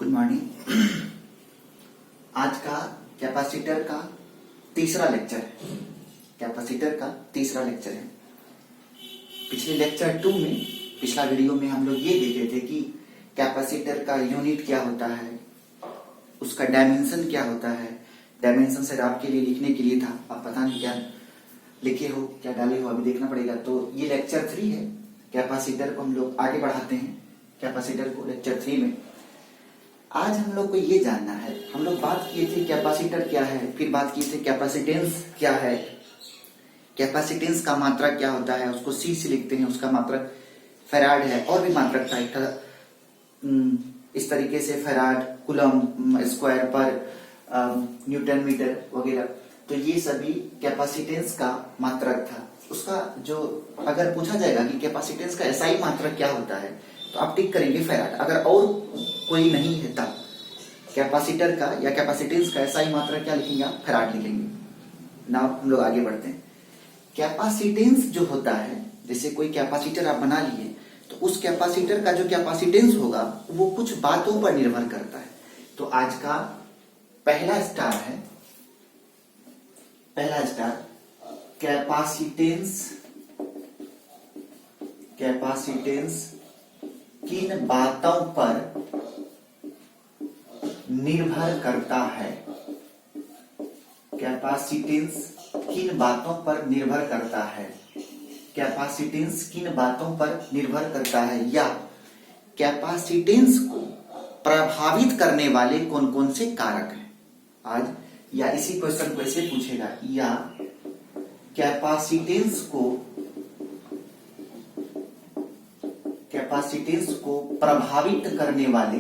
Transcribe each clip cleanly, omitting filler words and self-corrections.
Good morning. आज का capacitor का तीसरा लेक्चर है। कैपेसिटर का तीसरा लेक्चर है। पिछले लेक्चर 2 में, पिछला वीडियो में हम लोग ये देखे थे कि कैपेसिटर का यूनिट क्या होता है, उसका डायमेंशन क्या होता है। डायमेंशन सर आपके लिए लिखने के लिए था, आप पता नहीं क्या लिखे हो, क्या डाले हो, अभी देखना पड़ेगा। तो ये लेक्चर 3 है। कैपेसिटर को हम लोग आगे बढ़ाते हैं, कैपेसिटर को लेक्चर 3 में। आज हम लोग को ये जानना है, हम लोग बात किए थे कैपेसिटर क्या है, फिर बात किए थे कैपेसिटेंस क्या है, कैपेसिटेंस का मात्रक क्या होता है, उसको सी से लिखते हैं, उसका मात्रक फैराड है, और भी मात्रक था इस तरीके से फैराड, कूलम स्क्वायर पर न्यूटन मीटर वगैरह। तो ये सभी कैपेसिटेंस का मात्रक था। उसका जो अगर पूछा जाएगा कि कैपेसिटेंस का एसआई मात्रक क्या होता है, तो आप टिक करेंगे फैराड। अगर और कोई नहीं है तब कैपेसिटर का या कैपेसिटेंस का एसआई मात्रक क्या लिखेंगे आप, फैराड लिखेंगे। नाउ हम लोग आगे बढ़ते हैं। कैपेसिटेंस जो होता है, जैसे कोई कैपेसिटर आप बना लिए, तो उस कैपेसिटर का जो कैपेसिटेंस होगा वो कुछ बातों पर निर्भर करता है। तो आज का पहला स्टार है, पहला स्टार कैपेसिटेंस। कैपेसिटेंस किन बातों पर निर्भर करता है, कैपेसिटेंस किन बातों पर निर्भर करता है, कैपेसिटेंस किन बातों पर निर्भर करता है, या कैपेसिटेंस को प्रभावित करने वाले कौन कौन से कारक हैं आज, या इसी क्वेश्चन को ऐसे पूछेगा, या कैपेसिटेंस को प्रभावित करने वाले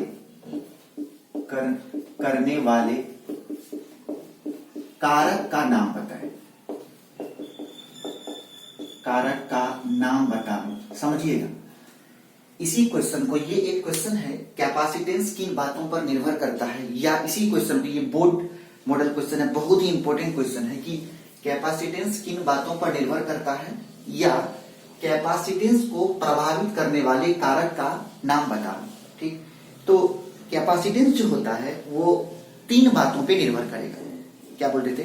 कारक का नाम बताएं, कारक का नाम बताओ। समझिएगा इसी क्वेश्चन को, ये एक क्वेश्चन है कैपेसिटेंस किन बातों पर निर्भर करता है, या इसी क्वेश्चन को, ये बोर्ड मॉडल क्वेश्चन है, बहुत ही इंपॉर्टेंट क्वेश्चन है कि कैपेसिटेंस किन बातों पर निर्भर करता है, या कैपेसिटेंस को प्रभावित करने वाले कारक का नाम बताओ। ठीक, तो कैपेसिटेंस जो होता है वो 3 बातों पे निर्भर करेगा। क्या बोल रहे थे,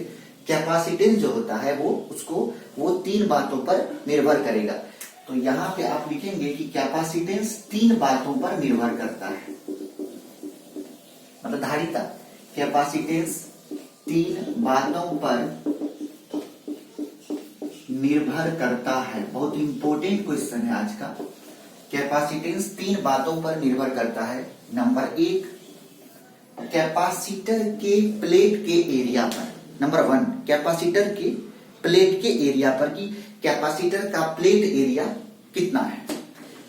कैपेसिटेंस जो होता है वो 3 बातों पर निर्भर करेगा। तो यहां पे आप लिखेंगे कि कैपेसिटेंस 3 बातों पर निर्भर करता है, मतलब धारिता। कैपेसिटेंस 3 बातों पर निर्भर करता है। बहुत इंपॉर्टेंट क्वेश्चन है आज का। कैपेसिटेंस 3 बातों पर निर्भर करता है। नंबर 1, कैपेसिटर के प्लेट के एरिया पर। नंबर 1, कैपेसिटर के प्लेट के एरिया पर कि कैपेसिटर का प्लेट एरिया कितना है।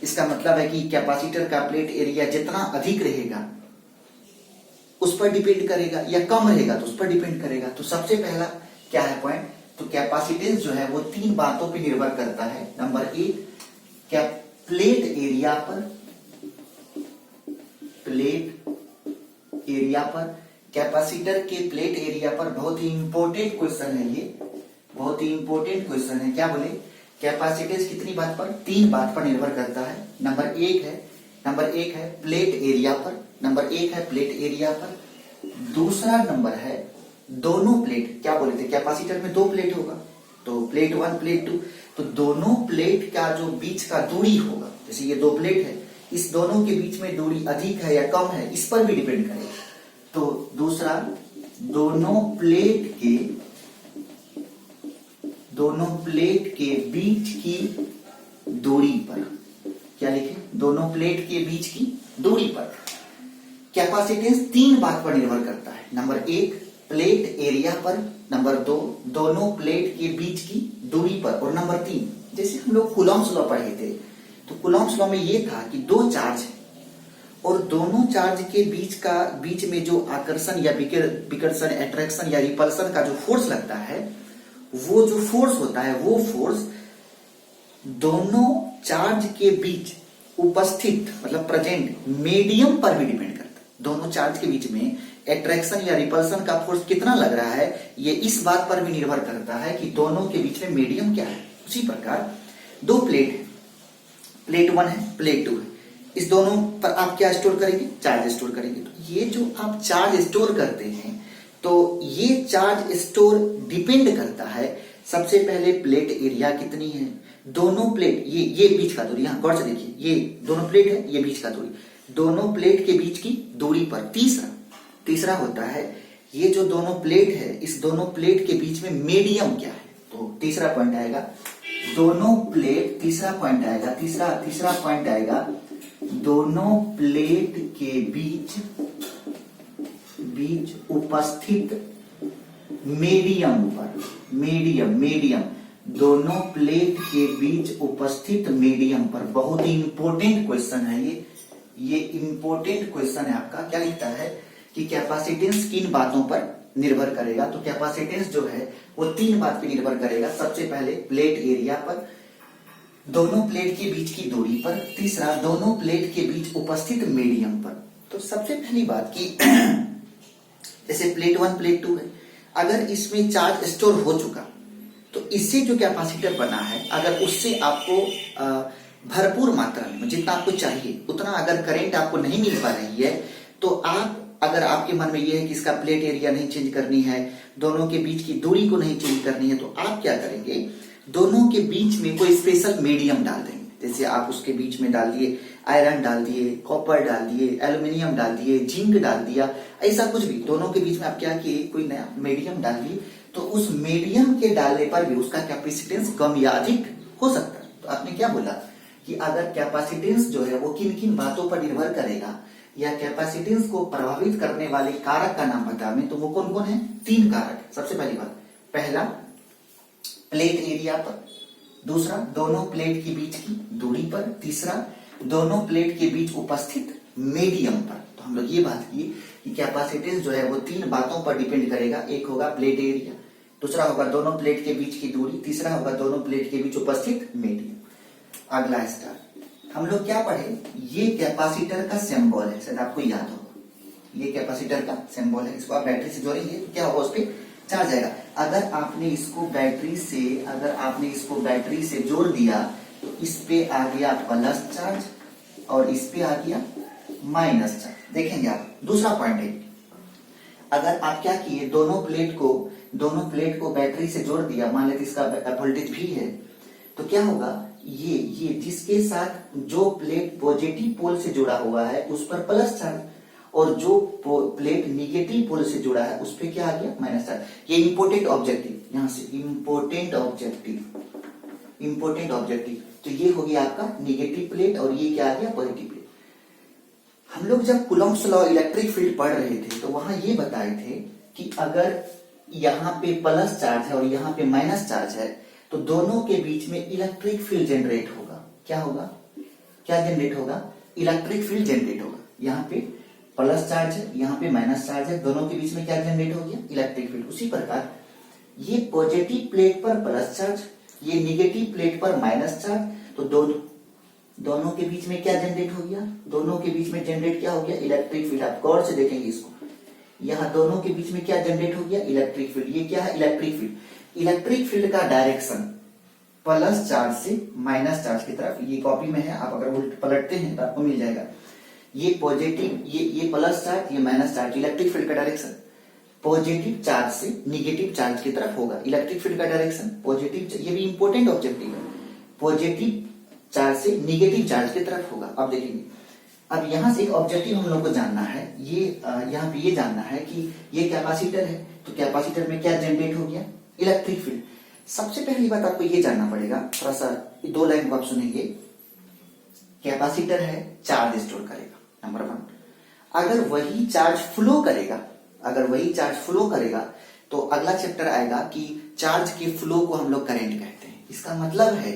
इसका मतलब है कि कैपेसिटर का प्लेट एरिया जितना अधिक रहेगा उस पर डिपेंड करेगा, या कम रहेगा तो उस पर डिपेंड करेगा। तो सबसे पहला क्या है पॉइंट, तो कैपेसिटेंस जो है वो 3 बातों पर निर्भर करता है। नंबर 1, क्या प्लेट एरिया पर, प्लेट एरिया पर, कैपेसिटर के प्लेट एरिया पर। बहुत ही इंपॉर्टेंट क्वेश्चन है ये, बहुत ही इंपॉर्टेंट क्वेश्चन है। क्या बोले, कैपेसिटेंस कितनी बात पर, 3 बात पर निर्भर करता है। नंबर 1 है प्लेट एरिया पर, नंबर 1 है प्लेट एरिया पर। दूसरा नंबर है दोनों प्लेट। क्या बोले थे, कैपेसिटर में 2 प्लेट होगा, तो प्लेट 1 प्लेट 2, तो दोनों प्लेट का जो बीच का दूरी होगा, जैसे ये 2 प्लेट है, इस दोनों के बीच में दूरी अधिक है या कम है, इस पर भी डिपेंड करेगा। तो दूसरा, दोनों प्लेट के बीच की दूरी पर। क्या लिखे, दोनों प्लेट के बीच की दूरी पर कैपेसिटेंस 3 बात पर निर्भर करता है। नंबर 1, प्लेट एरिया पर। नंबर 2, दोनों प्लेट के बीच की दूरी पर। और नंबर 3, जैसे हम लोग कूलॉम्स लॉ पढ़े थे, तो कूलॉम्स लॉ में ये था कि 2 चार्ज है और दोनों चार्ज के बीच में जो आकर्षण या विकर्षण, अट्रैक्शन या रिपल्सन का जो फोर्स लगता है, वो जो फोर्स होता है, वो फोर्स दोनों चार्ज के बीच उपस्थित, मतलब प्रेजेंट मीडियम पर भी डिपेंड करता है। दोनों चार्ज के बीच में अट्रैक्शन या रिपल्सन का फोर्स कितना लग रहा है, ये इस बात पर भी निर्भर करता है कि दोनों के बीच में मीडियम क्या है। उसी प्रकार 2 प्लेट है, प्लेट 1 है, प्लेट 2 है। इस दोनों पर आप क्या स्टोर करेंगे? चार्ज स्टोर करेंगे। तो ये जो आप चार्ज स्टोर करते हैं, तो ये चार्ज स्टोर डिपेंड करता है सबसे पहले प्लेट एरिया कितनी है, दोनों प्लेट, ये बीच का दूरी, यहां गौर से देखिए, ये दोनों प्लेट है, ये बीच का दूरी, दोनों प्लेट के बीच की दूरी पर। तीसरा होता है ये जो दोनों प्लेट है, इस दोनों प्लेट के बीच में मीडियम क्या है। तो तीसरा पॉइंट आएगा दोनों प्लेट, तीसरा पॉइंट आएगा दोनों प्लेट के बीच उपस्थित मीडियम पर, मीडियम दोनों प्लेट के बीच उपस्थित मीडियम पर। बहुत ही इंपॉर्टेंट क्वेश्चन है ये इंपॉर्टेंट क्वेश्चन है आपका। क्या लिखता है कि कैपेसिटेंस किन बातों पर निर्भर करेगा? तो कैपेसिटेंस जो है वो 3 बात पर निर्भर करेगा। सबसे पहले प्लेट एरिया पर, दोनों प्लेट के बीच की दूरी पर, तीसरा दोनों प्लेट के बीच उपस्थित मीडियम पर। तो सबसे पहली बात की जैसे प्लेट 1 प्लेट 2 है, अगर इसमें चार्ज स्टोर हो चुका तो इससे जो कैपेसिटर बना है, अगर उससे आपको भरपूर मात्रा में, जितना आपको चाहिए उतना अगर करंट आपको नहीं मिल पा रही है, तो आप, अगर आपके मन में ये है कि इसका प्लेट एरिया नहीं चेंज करनी है, दोनों के बीच की दूरी को नहीं चेंज करनी है, तो आप क्या करेंगे, दोनों के बीच में कोई स्पेशल मीडियम डाल देंगे। जैसे आप उसके बीच में डाल दिए आयरन, डाल दिए कॉपर, डाल दिए एल्यूमिनियम, डाल दिए जिंक, डाल दिया, ऐसा कुछ भी, दोनों के बीच में आप क्या किए, कोई नया मीडियम डाल दिए। तो उस मीडियम के डालने पर भी उसका कैपेसिटेंस कम या अधिक हो सकता है। तो आपने क्या बोला कि अगर कैपेसिटेंस जो है वो किन किन बातों पर निर्भर करेगा, या कैपेसिटेंस को प्रभावित करने वाले कारक का नाम बता हमें, तो वो कौन कौन है? 3 कारक। सबसे पहली बात, पहला प्लेट एरिया पर, दूसरा दोनों प्लेट के बीच की दूरी पर, तीसरा दोनों प्लेट के बीच उपस्थित मीडियम पर। तो हम लोग ये बात की कि कैपेसिटेंस जो है वो 3 बातों पर डिपेंड करेगा। एक होगा प्लेट एरिया, दूसरा होगा दोनों प्लेट के बीच की दूरी, तीसरा होगा दोनों प्लेट के बीच उपस्थित मीडियम। अगला स्टार हम लोग क्या पढ़े, ये कैपेसिटर का सिंबल है, शायद आपको याद होगा, ये कैपेसिटर का सिंबल है। इसको आप बैटरी से जोड़ेंगे तो क्या होगा, उस पर चार्ज आएगा। अगर आपने इसको बैटरी से जोड़ दिया तो इस पे आ गया प्लस चार्ज और इस पे आ गया माइनस चार्ज। देखेंगे आप, दूसरा पॉइंट है, अगर आप क्या किए, दोनों प्लेट को बैटरी से जोड़ दिया, मान लेते इसका वोल्टेज भी है, तो क्या होगा, ये जिसके साथ जो प्लेट पॉजिटिव पोल से जुड़ा हुआ है उस पर प्लस चार्ज, और जो प्लेट निगेटिव पोल से जुड़ा है उस पे क्या आ गया, माइनस चार्ज। ये इंपॉर्टेंट ऑब्जेक्टिव, यहां से इंपॉर्टेंट ऑब्जेक्टिव, तो ये हो गया आपका निगेटिव प्लेट और ये क्या आ गया, पॉजिटिव प्लेट। हम लोग जब कूलॉम्स लॉ इलेक्ट्रिक फील्ड पढ़ रहे थे तो वहां ये बताए थे कि अगर यहाँ पे प्लस चार्ज है और यहाँ पे माइनस चार्ज है, तो दोनों के बीच में इलेक्ट्रिक फील्ड जनरेट होगा। क्या होगा, क्या जनरेट होगा, इलेक्ट्रिक फील्ड जनरेट होगा। यहाँ पे प्लस चार्ज है, यहाँ पे माइनस चार्ज है, दोनों के बीच में क्या जनरेट हो गया, इलेक्ट्रिक फील्ड। उसी प्रकार ये पॉजिटिव प्लेट पर प्लस चार्ज, ये निगेटिव प्लेट पर माइनस चार्ज, तो दोनों के बीच में क्या जनरेट हो गया, दोनों के बीच में जनरेट क्या हो गया, इलेक्ट्रिक फील्ड। आप गौर से देखेंगे इसको, यहाँ दोनों के बीच में क्या जनरेट हो गया, इलेक्ट्रिक फील्ड। ये क्या है, इलेक्ट्रिक फील्ड। इलेक्ट्रिक फील्ड का डायरेक्शन प्लस चार्ज से माइनस चार्ज की तरफ, ये कॉपी में है, आप अगर उल्ट पलटते हैं तो आपको मिल जाएगा। ये पॉजिटिव, ये प्लस चार्ज, ये माइनस चार्ज, इलेक्ट्रिक फील्ड का डायरेक्शन पॉजिटिव चार्ज से निगेटिव चार्ज की तरफ होगा। इलेक्ट्रिक फील्ड का डायरेक्शन पॉजिटिव, ये भी इंपॉर्टेंट ऑब्जेक्टिव है, पॉजिटिव चार्ज से निगेटिव चार्ज की तरफ होगा। अब देखेंगे, अब यहां से एक ऑब्जेक्टिव हम लोग को जानना है, ये यहाँ पे ये जानना है कि ये कैपेसिटर है, तो कैपेसिटर में क्या जनरेट हो गया, इलेक्ट्रिक फील्ड। सबसे पहली बात आपको ये जानना पड़ेगा, थोड़ा सा 2 लाइन को आप सुनेंगे। कैपेसिटर है, चार्ज स्टोर करेगा, नंबर 1। अगर वही चार्ज फ्लो करेगा तो अगला चैप्टर आएगा कि चार्ज के फ्लो को हम लोग करंट कहते हैं। इसका मतलब है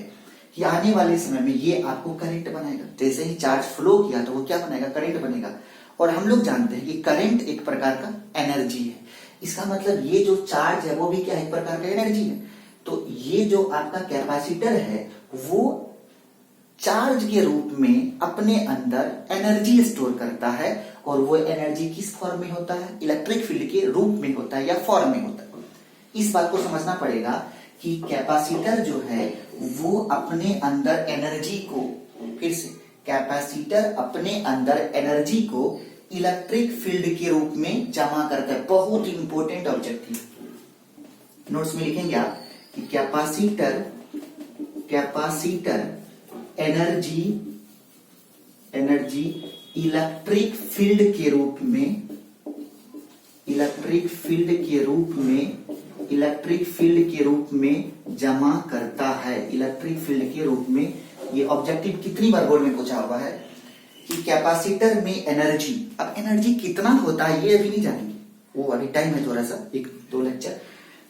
कि आने वाले समय में ये आपको करंट बनाएगा। जैसे ही चार्ज फ्लो किया तो वो क्या बनाएगा, करंट बनेगा। और हम लोग जानते हैं कि करंट एक प्रकार का एनर्जी है। इसका मतलब ये जो चार्ज है वो भी क्या है, एक प्रकार का एनर्जी है। तो ये जो आपका कैपेसिटर है वो चार्ज के रूप में अपने अंदर एनर्जी स्टोर करता है, और वो एनर्जी किस फॉर्म में होता है, इलेक्ट्रिक फील्ड के रूप में होता है या फॉर्म में होता है। इस बात को समझना पड़ेगा कि कैपेसिटर जो है वो अपने अंदर एनर्जी को, फिर से कैपेसिटर अपने अंदर एनर्जी को इलेक्ट्रिक फील्ड के रूप में जमा करता है। बहुत इंपॉर्टेंट ऑब्जेक्टिव, नोट्स में लिखेंगे आप कि कैपेसिटर एनर्जी इलेक्ट्रिक फील्ड के रूप में इलेक्ट्रिक फील्ड के रूप में जमा करता है। इलेक्ट्रिक फील्ड के रूप में, ये ऑब्जेक्टिव कितनी बार बोर्ड में पूछा हुआ है कि कैपेसिटर में एनर्जी, अब एनर्जी कितना होता है ये अभी नहीं जानेंगे, वो अभी टाइम है थोड़ा सा, 1-2 लेक्चर।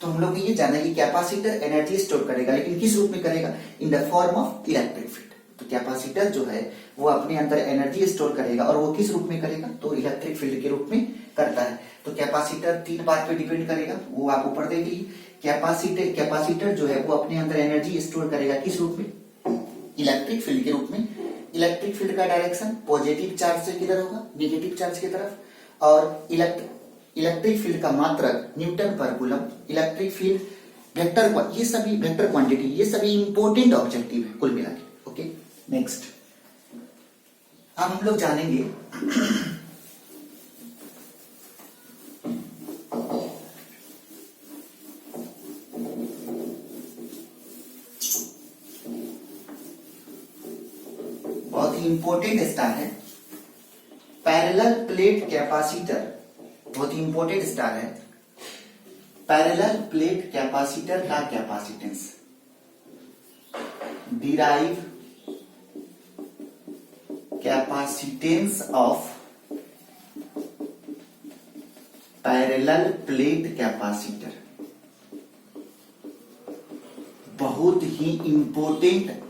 तो हम लोग ये जाना कि कैपेसिटर एनर्जी स्टोर करेगा, लेकिन किस रूप में करेगा? In the form of electric field. तो कैपेसिटर जो है वो अपने अंदर एनर्जी स्टोर करेगा, और वो किस रूप में करेगा? तो इलेक्ट्रिक फील्ड के रूप में करता है। तो कैपेसिटर 3 बात पे डिपेंड करेगा, वो आप ऊपर देख लीजिए। कैपेसिटर जो है वो अपने अंदर एनर्जी स्टोर करेगा किस रूप में? इलेक्ट्रिक फील्ड के रूप में। इलेक्ट्रिक फील्ड का डायरेक्शन पॉजिटिव चार्ज से किधर होगा? नेगेटिव चार्ज की तरफ। और इलेक्ट्रिक फील्ड का मात्रक न्यूटन पर कूलम। इलेक्ट्रिक फील्ड वेक्टर, ये सभी वेक्टर क्वांटिटी, ये सभी इंपॉर्टेंट ऑब्जेक्टिव है कुल मिला के। ओके, नेक्स्ट अब हम लोग जानेंगे बहुत ही इंपॉर्टेंट स्टार है पैरेलल प्लेट कैपेसिटर। बहुत ही इंपॉर्टेंट स्टार है पैरेलल प्लेट कैपेसिटर का capacitance. Derive capacitance of parallel plate capacitor. बहुत ही इंपॉर्टेंट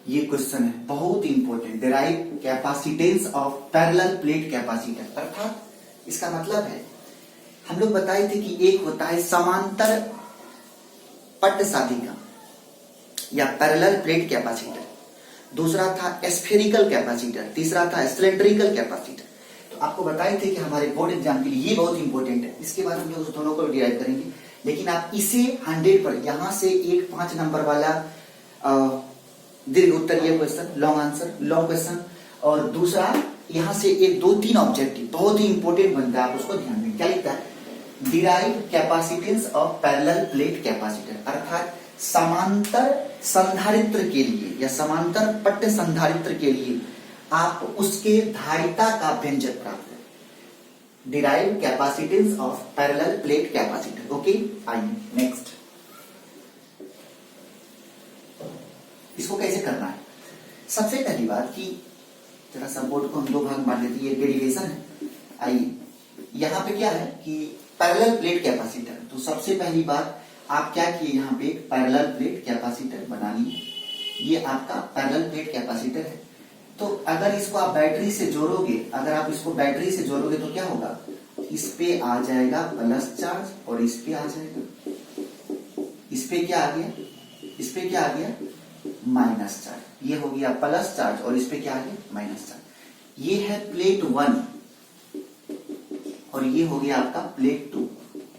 ये क्वेश्चन है, बहुत important. Derive capacitance of parallel plate capacitor, अर्थात इसका मतलब है, हम लोग बताए थे कि एक होता है समांतर पट्ट साधिका या पैरेलल प्लेट कैपेसिटर, दूसरा था स्फेरिकल कैपेसिटर, तीसरा था सिलेंड्रिकल कैपेसिटर। तो आपको बताए थे कि हमारे बोर्ड एग्जाम के लिए ये बहुत इंपॉर्टेंट है, इसके बाद हम लोग उस दोनों को डिराइव करेंगे। लेकिन आप इसे 100 पर, यहां से एक 5 नंबर वाला दीर्घ उत्तरीय question, long answer, long question, और दूसरा यहां से 1-2-3 ऑब्जेक्टिव बहुत ही इंपॉर्टेंट बनता है, आप उसको ध्यान दें। क्या लिखता है? Derive capacitance of parallel plate capacitor, अर्थात समांतर संधारित्र के लिए या समांतर पट्ट संधारित्र के लिए आप उसके धारिता का व्यंजक प्राप्त करें। Derive capacitance of parallel plate capacitor. Okay, आइए नेक्स्ट, इसको कैसे करना है? सबसे पहली बात कि जरा सा बोर्ड को हम 2 भाग बांट देते हैं, ये डेरिवेशन है। आइए, यहां पे क्या है कि पैरेलल प्लेट कैपेसिटर, तो सबसे पहली बात आप क्या किए, यहाँ पे एक पैरेलल प्लेट कैपेसिटर बना लिए। ये आपका पैरेलल प्लेट कैपेसिटर है। तो अगर इसको आप बैटरी से जोड़ोगे, तो क्या होगा? इस पे आ जाएगा प्लस चार्ज और इस पे आ जाएगा, इस पे क्या आ गया? Minus charge. ये हो गया प्लस चार्ज और इस पे क्या आ गया? Minus charge. ये है प्लेट 1 और ये हो गया आपका प्लेट 2।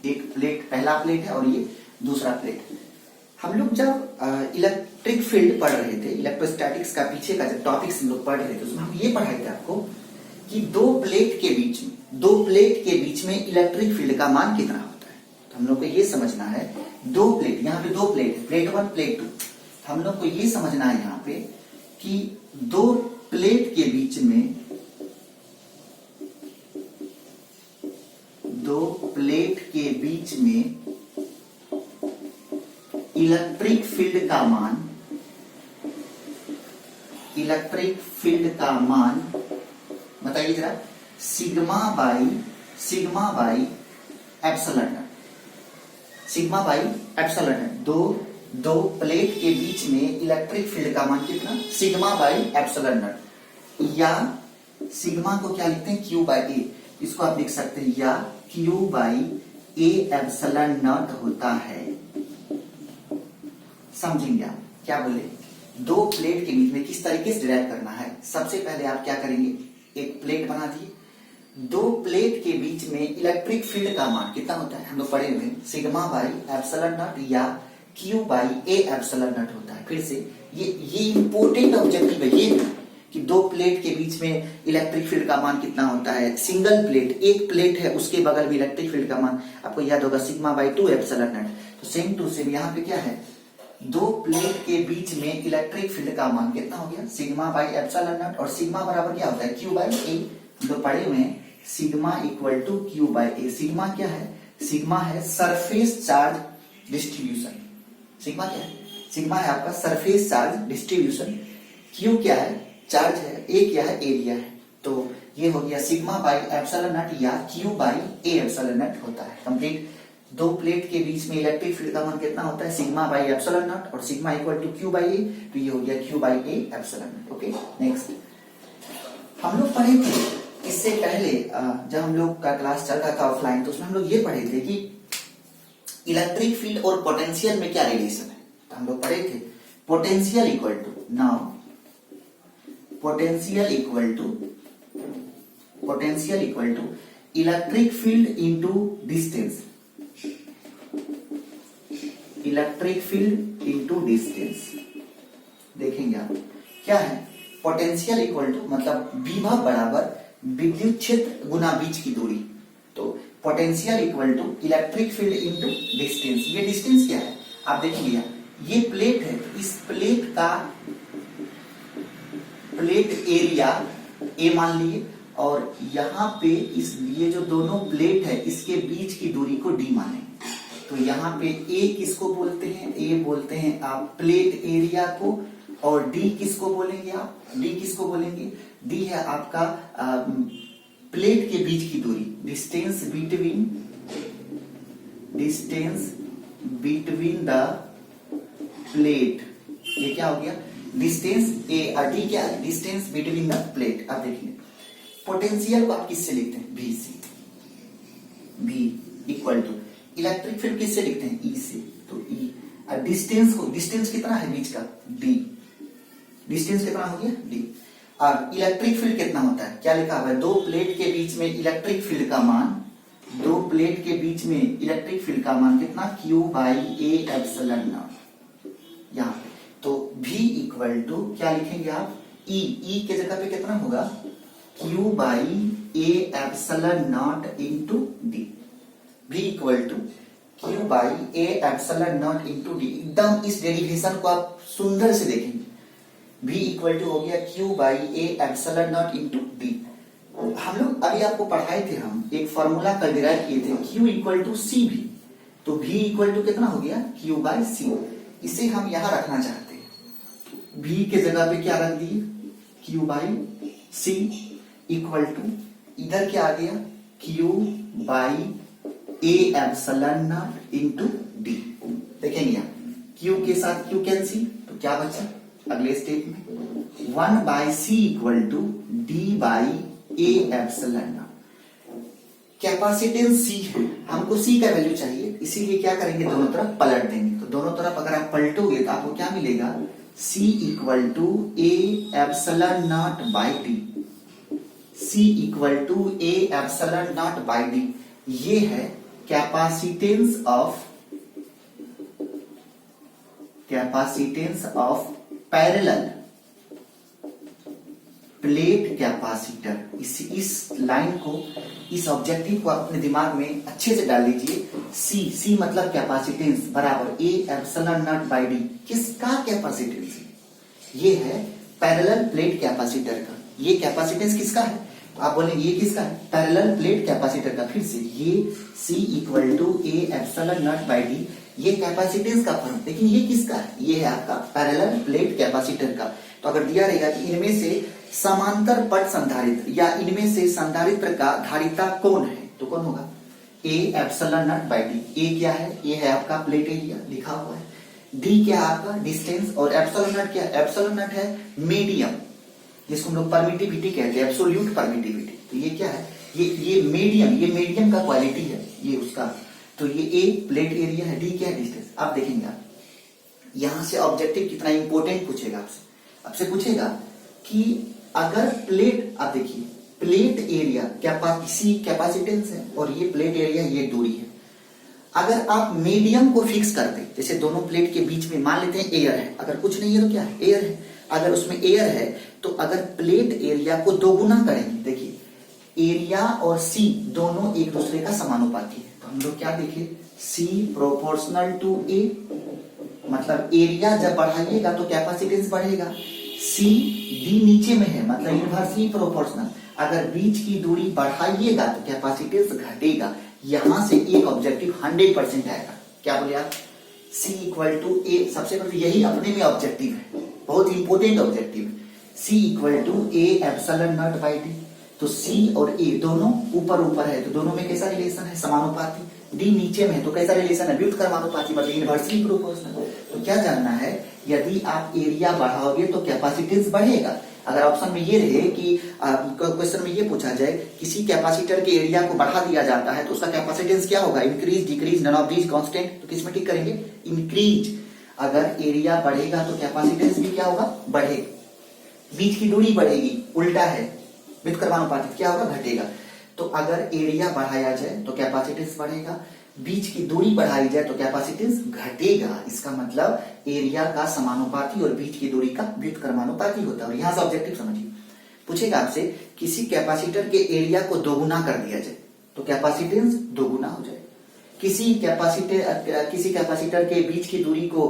एक प्लेट, पहला प्लेट है और ये दूसरा प्लेट। हम लोग जब इलेक्ट्रिक फील्ड पढ़ रहे थे, इलेक्ट्रोस्टैटिक्स का पीछे का जब टॉपिक्स हम लोग पढ़ रहे थे, उसमें हम ये पढ़ाए थे आपको कि दो प्लेट के बीच में इलेक्ट्रिक फील्ड का मान कितना होता है। तो हम लोग को ये समझना है, दो प्लेट, यहाँ पे 2 प्लेट, प्लेट 1 प्लेट 2, हम लोग को ये समझना है यहाँ पे कि 2 प्लेट के बीच में, 2 प्लेट के बीच में इलेक्ट्रिक फील्ड का मान बताइए जरा, sigma by epsilon not. Sigma by epsilon not, दो प्लेट के बीच में इलेक्ट्रिक फील्ड का मान कितना? सिग्मा बाई एप्सिलॉन नॉट, या सिग्मा को क्या लिखते हैं? क्यू बाई ए, इसको आप लिख सकते हैं, या Q by A epsilon not होता है। समझेंगे आप क्या बोले? 2 प्लेट के बीच में किस तरीके से डिराइव करना है। सबसे पहले आप क्या करेंगे, एक प्लेट बना दिए, 2 प्लेट के बीच में इलेक्ट्रिक फील्ड का मान कितना होता है? हम लोग पढ़े हुए सिग्मा बाई एप्सिलॉन नॉट या Q by A epsilon not होता है। फिर से ये इंपॉर्टेंट ऑब्जेक्टिव है ये कि 2 दो प्लेट के बीच में इलेक्ट्रिक फील्ड का मान कितना होता है, सिंगल प्लेट, एक प्लेट है उसके बगल में इलेक्ट्रिक फील्ड का मान आपको याद होगा सिग्मा बाई 2 एप्सिलॉन नॉट। तो सेम टू सेम यहाँ पे क्या है, दो प्लेट के बीच में इलेक्ट्रिक फील्ड का मान कितना हो गया, सिग्मा बाई एप्सिलॉन नॉट, और सिग्मा बराबर क्या होता है, क्यू बाई ए। तो पढ़े हुए हैं sigma equal to Q by A. Sigma क्या है, सिग्मा है सरफेस चार्ज डिस्ट्रीब्यूशन। सिग्मा क्या है, सिग्मा है आपका सरफेस चार्ज डिस्ट्रीब्यूशन, क्यू क्या है, चार्ज है, ए क्या है, एरिया है। तो ये हो गया सिग्मा बाई एप्सिलॉन नॉट या Q by A epsilon not होता है कंप्लीट। दो प्लेट के बीच में इलेक्ट्रिक फील्ड का मान कितना होता है, सिग्मा बाई एप्सिलॉन नॉट, और sigma equal to Q by A, तो ये हो गया Q by A epsilon not. Okay next हम लोग पढ़े थे इससे पहले जब हम लोग का क्लास चल रहा था ऑफलाइन, तो उसमें हम लोग ये पढ़े थे कि इलेक्ट्रिक फील्ड और पोटेंशियल में क्या रिलेशन है। तो हम लोग पढ़े थे potential equal to, now potential equal to electric field into distance, electric field into distance. देखेंगे आप क्या है, पोटेंशियल इक्वल टू मतलब विभव बराबर विद्युत क्षेत्र गुना बीच की दूरी। तो potential equal to electric field into distance. ये डिस्टेंस क्या है आप देखिए, ये प्लेट है, इस प्लेट का प्लेट एरिया ए मान लिए, और यहाँ पे इस ये जो दोनों प्लेट है इसके बीच की दूरी को डी माने। तो यहाँ पे ए किसको बोलते हैं, ए बोलते हैं आप प्लेट एरिया को, और डी किसको बोलेंगे आप, डी किसको बोलेंगे, डी है आपका प्लेट के बीच की दूरी, डिस्टेंस बिटवीन द प्लेट। ये क्या हो गया, डिस्टेंस ए, और डी क्या है, डिस्टेंस बिटवीन द प्लेट। अब देखिए पोटेंशियल को आप किससे लिखते हैं, भी से, भी इक्वल टू इलेक्ट्रिक फील्ड किससे लिखते हैं, ई से, तो ई। और डिस्टेंस को, डिस्टेंस कितना है बीच का, डी, डिस्टेंस कितना हो गया, डी। और इलेक्ट्रिक फील्ड कितना होता है, क्या लिखा हुआ है, दो प्लेट के बीच में इलेक्ट्रिक फील्ड का मान, दो प्लेट के बीच में इलेक्ट्रिक फील्ड का मान कितना, Q by A epsilon not. यहाँ पे तो भी इक्वल टू क्या लिखेंगे आप, ई, ई के जगह पे कितना होगा, Q by A epsilon not into D. भी equal to Q by A epsilon not into D. एकदम इस डेरिवेशन को आप सुंदर से देखेंगे, भी इक्वल टू हो गया Q by A epsilon not into D. हम लोग अभी आपको पढ़ाए थे, हम एक फॉर्मूला कल डिराइव किए थे, क्यू इक्वल टू सी भी, तो भी इक्वल टू कितना हो गया, क्यू बाई सी। इसे हम यहां रखना चाहते हैं, भी के जगह पे क्या रख दिए, Q by C equal to इधर क्या आ गया, Q by A epsilon not into D. देखेंगे आप क्यू के साथ क्यू कैंसिल, तो क्या बचा अगले स्टेप में, 1 by C equal to D by A epsilon naught. Capacitance C है, हमको सी का वैल्यू चाहिए, इसीलिए क्या करेंगे, दोनों तरफ पलट देंगे। तो दोनों तरफ अगर आप पलटोगे तो आपको क्या मिलेगा, C equal to A epsilon not by D, C equal to A epsilon not by D. ये है capacitance of parallel plate capacitor. इस लाइन को, इस ऑब्जेक्टिव को आप अपने दिमाग में अच्छे से डाल लीजिए। सी मतलब कैपेसिटेंस बराबर ए एप्सिलॉन नॉट बाई डी। किसका कैपेसिटेंस है, ये है पैरेलल प्लेट कैपेसिटर का। ये कैपेसिटेंस किसका है, आप बोलेंगे ये किसका है, पैरेलल प्लेट कैपेसिटर का। फिर से ये C equal to A epsilon not by D, ये कैपेसिटेंस का फॉर्म, लेकिन ये किसका है, ये है आपका पैरेलल प्लेट कैपेसिटर का। तो अगर दिया रहेगा कि इनमें से समांतर पट संधारित्र या इनमें से संधारित्र का धारिता कौन है, तो कौन होगा, A epsilon not by D. A क्या है, ये है आपका प्लेट एरिया लिखा हुआ है, डी क्या है आपका डिस्टेंस, और एप्सिलॉन नॉट क्या है, एप्सिलॉन नॉट है मीडियम, जिसको हम लोग परमिटिविटी कहते हैं, एब्सोल्यूट परमिटिविटी। तो ये क्या है, ये मीडियम का क्वालिटी है ये उसका। तो ये ए प्लेट एरिया है, डी क्या है डिस्टेंस। आप देखेंगे आप यहां से ऑब्जेक्टिव कितना इंपॉर्टेंट पूछेगा आपसे पूछेगा कि अगर प्लेट, आप देखिए प्लेट एरिया कैपेसिटेंस है और ये प्लेट एरिया, ये दूरी है। अगर आप मीडियम को फिक्स करते, जैसे दोनों प्लेट के बीच में मान लेते हैं एयर है, अगर कुछ नहीं है तो क्या है, एयर है, अगर उसमें एयर है तो अगर प्लेट एरिया को दोगुना करेंगे, देखिए एरिया और सी दोनों एक दूसरे का समानुपाती है, तो हम लोग क्या देखे, सी प्रोपोर्शनल टू ए, मतलब एरिया जब बढ़ाइएगा तो कैपेसिटेंस बढ़ेगा, सी डी नीचे में है मतलब इनवर्सली प्रोपोर्शनल, अगर बीच की दूरी बढ़ाइएगा तो कैपेसिटेंस घटेगा। यहां से एक ऑब्जेक्टिव 100% आएगा, क्या बोले आप, C इक्वल टू ए, सबसे पहले यही अपने में ऑब्जेक्टिव है, बहुत इंपोर्टेंट ऑब्जेक्टिव है, C equal to A epsilon not by D, तो C और A दोनों ऊपर ऊपर है तो दोनों में कैसा रिलेशन है, समानुपाती, D नीचे में है तो कैसा रिलेशन है, व्युत्क्रमानुपाती मतलब इनवर्सली प्रोपोर्शनल। तो क्या जानना है, यदि आप एरिया बढ़ाओगे तो कैपेसिटेंस बढ़ेगा। अगर ऑप्शन में ये रहे कि क्वेश्चन में ये पूछा जाए किसी कैपेसिटर के एरिया को बढ़ा दिया जाता है तो उसका कैपेसिटेंस क्या होगा, increase decrease none of these constant, तो किस में टिक करेंगे, इंक्रीज। अगर एरिया बढ़ेगा तो कैपेसिटेंस भी क्या होगा, बढ़ेगा। बीच की दूरी बढ़ेगी, उल्टा है, व्युत्क्रमानुपाती, क्या होगा, घटेगा। तो अगर एरिया बढ़ाया जाए तो कैपेसिटेंस बढ़ेगा, बीच की दूरी बढ़ाई जाए तो कैपेसिटेंस घटेगा। इसका मतलब एरिया का समानुपाती और बीच की दूरी का व्युत्क्रमानुपाती होता है। और यहां से ऑब्जेक्टिव समझिए, पूछेगा आपसे किसी कैपेसिटर के एरिया को दोगुना कर दिया जाए तो कैपेसिटेंस दोगुना हो जाए, किसी कैपेसिटर के बीच की दूरी को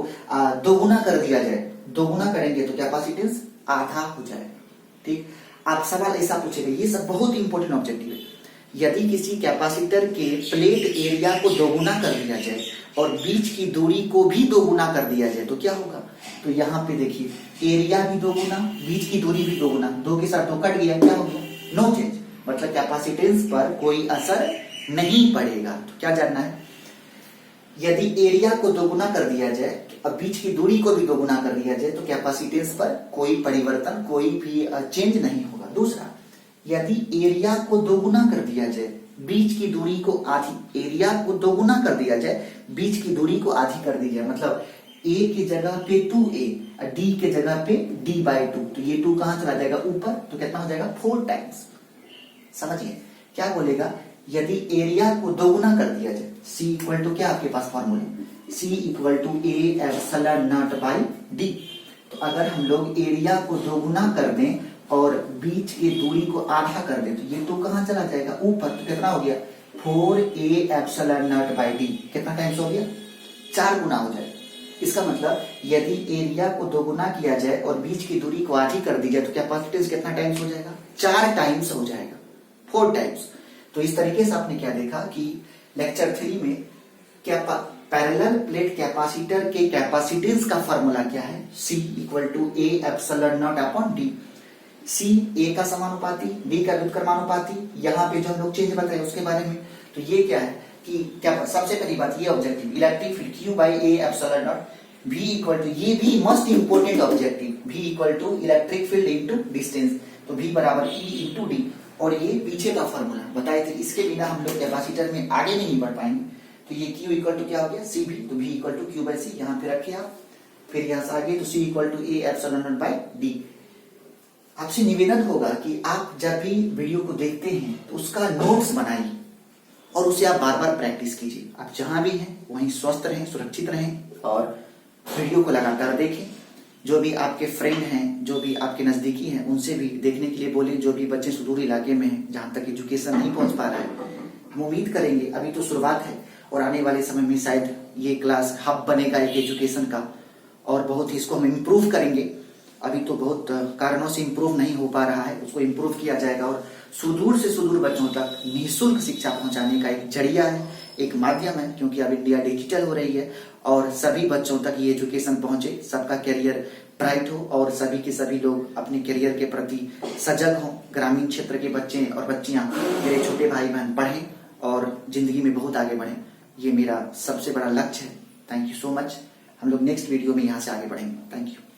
दोगुना कर दिया जाए, दोगुना करेंगे तो कैपेसिटेंस आधा हो जाए। ठीक, आप सवाल ऐसा पूछेगा, ये सब बहुत इंपॉर्टेंट ऑब्जेक्टिव है। यदि किसी कैपेसिटर के प्लेट एरिया को दोगुना कर दिया जाए और बीच की दूरी को भी दोगुना कर दिया जाए तो क्या होगा, तो यहाँ पे देखिए एरिया भी दोगुना, बीच की दूरी भी दोगुना, दो के साथ दो कट गया, क्या हो गया, नो चेंज, मतलब कैपेसिटेंस पर कोई असर नहीं पड़ेगा। तो क्या जानना है, यदि एरिया को दोगुना कर दिया जाए और बीच की दूरी को भी दोगुना कर दिया जाए तो कैपेसिटेंस पर कोई परिवर्तन, कोई भी चेंज नहीं होगा। दूसरा, यदि एरिया को दोगुना कर दिया जाए, बीच की दूरी को आधी, एरिया को दोगुना कर दिया जाए, बीच की दूरी को आधी कर दी जाए, मतलब a की जगह पे 2a, d के जगह पे d/2, तो ये 2 कहां चला जाएगा, ऊपर, तो कितना हो जाएगा, 4 टाइम्स। समझिए क्या बोलेगा, यदि एरिया को दोगुना कर दिया जाए, c इक्वल टू क्या आपके पास फॉर्मूले, c equal to a epsilon not by d, तो अगर हम लोग एरिया को दोगुना कर दें और बीच की दूरी को आधा कर दे तो ये 2 कहां चला जाएगा, ऊपर, तो कितना हो गया, 4a epsilon not by d, कितना टाइम्स हो गया, 4 गुना हो जाएगा। इसका मतलब यदि एरिया को दोगुना किया जाए और बीच की दूरी को आधी कर दी जाए तो कैपेसिटेंस कितना टाइम्स हो जाएगा, 4 टाइम्स हो जाएगा, 4 टाइम्स। तो इस तरीके से आपने क्या देखा कि लेक्चर 3 में पैरेलल प्लेट कैपेसिटर के कैपेसिटेंस का फॉर्मूला क्या है, C equal to A epsilon naught upon D, C A का समानुपाती, D का व्युत्क्रमानुपाती, यहाँ पे जो हम लोग चेंज बताए उसके बारे में। तो ये क्या है कि क्या, सबसे पहली बात ये objective, electric field Q by A epsilon naught, V equal to, ये भी most important objective, V equal to electric field into distance, तो V बराबर E इनटू D, और ये पीछे का फॉर्मूला बताए थे, इसके बिना हम लोग कैपेसिटर में आगे नहीं बढ़ पाएंगे। तो ये Q इक्वल टू क्या हो गया, CV, तो V equal to Q by C, यहाँ पे रखे आप, फिर यहाँ से आगे तो C equal to A epsilon not by D। आपसे निवेदन होगा कि आप जब भी वीडियो को देखते हैं तो उसका नोट्स बनाइए और उसे आप बार बार प्रैक्टिस कीजिए। आप जहां भी हैं वहीं स्वस्थ रहें, सुरक्षित रहें और वीडियो को लगातार देखें। जो भी आपके फ्रेंड हैं, जो भी आपके नजदीकी हैं, उनसे भी देखने के लिए बोलें। जो भी बच्चे सुदूर इलाके में हैं जहां तक एजुकेशन नहीं पहुंच पा रहा है, हम उम्मीद करेंगे, अभी तो शुरुआत है और आने वाले समय में शायद ये क्लास हब बनेगा एक एजुकेशन का, और बहुत ही इसको हम इम्प्रूव करेंगे। अभी तो बहुत कारणों से इम्प्रूव नहीं हो पा रहा है, उसको इम्प्रूव किया जाएगा और सुदूर से सुदूर बच्चों तक निःशुल्क शिक्षा पहुंचाने का एक जरिया है, एक माध्यम है, क्योंकि अब इंडिया डिजिटल हो रही है और सभी बच्चों तक ये एजुकेशन पहुंचे, सबका करियर ब्राइट हो और सभी के सभी लोग अपने करियर के प्रति सजग हों। ग्रामीण क्षेत्र के बच्चे और बच्चियां, मेरे छोटे भाई बहन, पढ़ें और जिंदगी में बहुत आगे बढ़ें, ये मेरा सबसे बड़ा लक्ष्य है। Thank you so much. हम लोग नेक्स्ट वीडियो में यहाँ से आगे बढ़ेंगे। Thank you.